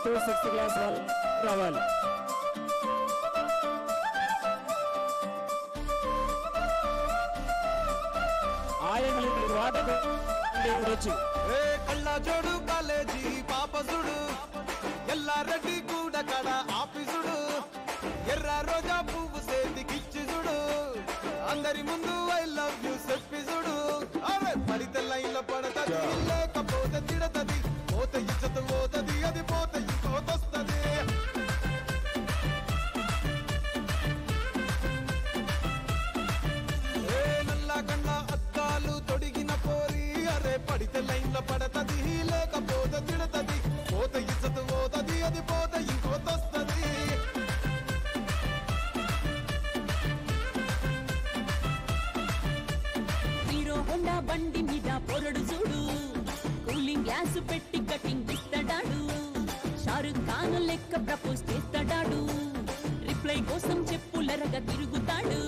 5th 6th class వాళ్ళు రావాలి. ఆయనలు water వచ్చి కళ్ళ జోడు కాలేజీ పాపసుడు ఎల్లారెడ్డి కూడా కడ ఆఫీసుడు ఎర్ర రోజా పువ్వు సేతికిచ్చి చూడు అందరి ముందు ఐ లవ్ యూ చెప్పి చూడు అరే పడితే లైన్లో పడతది లేకపోతే తిడతది పోతే ఇచ్చత పోతది అది పోతే ఇంకోతొస్తది నల్లా కన్నా అద్దాలు తొడిగిన పోరి అరే పడితే లైన్లో పడతది లేకపోతే తిడతది పోతే ఇచ్చత పోతది అది పోతే ఇంకోతొస్తది బండి మీద పొరడు చూడు కూలింగ్ గ్లాసు పెట్టి కటింగ్ ఇస్తాడాడు షారుఖ్ ఖాన్ లెక్క ప్రపోజ్ చేస్తాడాడు రిప్లై కోసం చెప్పులరగా తిరుగుతాడు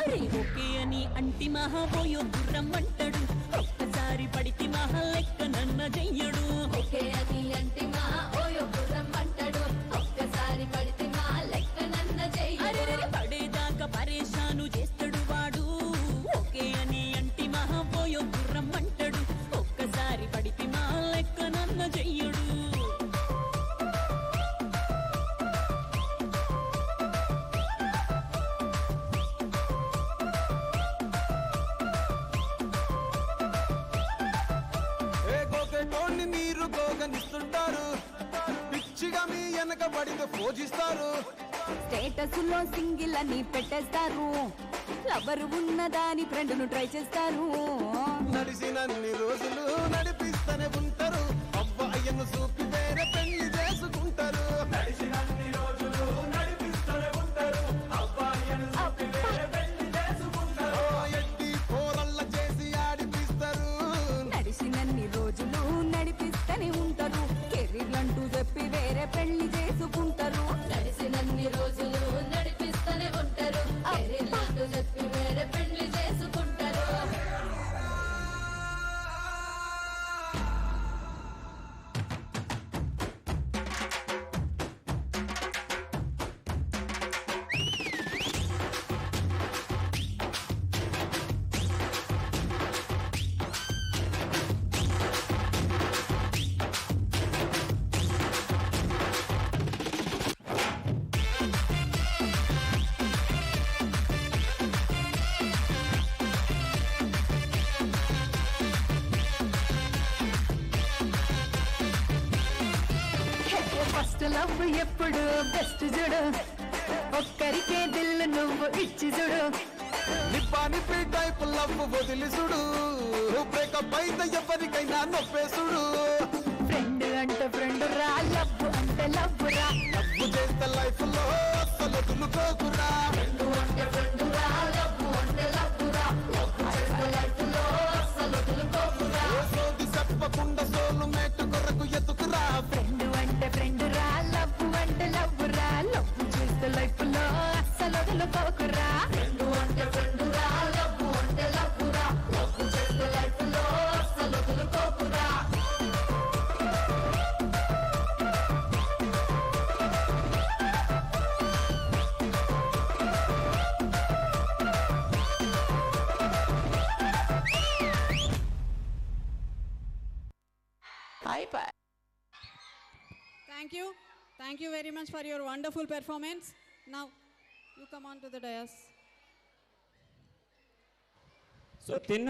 అరే ఓకే అని అంటి మహాబోయో గుర్రం అంటాడు ఒక్కసారి పడితి మహా లెక్క నన్న చెయ్యడు ఓకే అని అంటి మహాబోయో గుర్రం అంటాడు ఒక్కసారి పడితి మహా లెక్క నన్న చెయ్యడు పడేదాకా పరేషాను చేస్తాడు వాడు ఓకే అని అంటి మహాబోయో గుర్రం అంటాడు ఒక్కసారి పడితి మా లెక్క నన్న చెయ్యడు గోకెటోన్ని మీరు గోగనిస్తుంటారు పిచ్చిగా మీ వెనక పడితే పూజిస్తారు స్టేటస్ లో సింగిల్ అని పెట్టేస్తారు లవరు ఉన్నదాని ఫ్రెండ్ ను ట్రై చేస్తారు నడిచినన్ని రోజులు నడిపిస్తూనే ఉంటారు అవ్వ అయ్యను చూపి వేరే పెళ్లి చేసుకుంటారు నడిచినన్ని రోజులు నడిపిస్తూనే ఉంటారు అవ్వ అయ్యను చూపి వేరే పెళ్లి చేసుకుంటారు ఎట్టి పోరల్ల చేసి ఆడిపిస్తారు నడిచినన్ని రోజులు నడిపిస్తూనే ఉంటారు కెరీర్లంటూ చెప్పి వేరే పెళ్లి చేసుకుంటారు నడిచినన్ని రోజులు నడిపిస్తూనే ఉంటారు కెరీర్లంటూ చెప్పి వేరే పెళ్లి చేసుకుంటారు ఫస్ట్ లవ్ ఎప్పుడు బెస్ట్ చూడు ఒక్కరికే దిల్లు నువ్వు ఇచ్చి చూడు నిప్పానిపి టైప్ లవ్ వదిలిసుడు బ్రేకప్ అయితే ఎవరికైనా నొప్పేసుడు ఫ్రెండ్ అంటే ఫ్రెండ్ రా లవ్ అంటే లవ్ రా లవ్ చేస్తే లైఫ్ లో అస్సలు వదులుకోకురా ఫ్రెండ్ అంటే ఫ్రెండ్ రా లవ్ అంటే లవ్ రా లవ్ చేస్తే లైఫ్ లో అస్సలు వదులుకోకురా సోది చెప్పకుండా సోలు మేటు కొరకు ఎత్తుకురా ఫ్రెండ్ అంటే ఫ్రెండ్ రా లవ్ అంటే లవ్ రా లవ్ చేస్తే లైఫ్ లో అస్సలు వదులుకోకురా ఫ్రెండ్ అంటే ఫ్రెండ్ రా లవ్ అంటే లవ్ రా లవ్ చేస్తే లైఫ్ లో అస్సలు వదులుకోకురా Thank you very much for your wonderful performance. Now, you come on to the dais. So తిన్న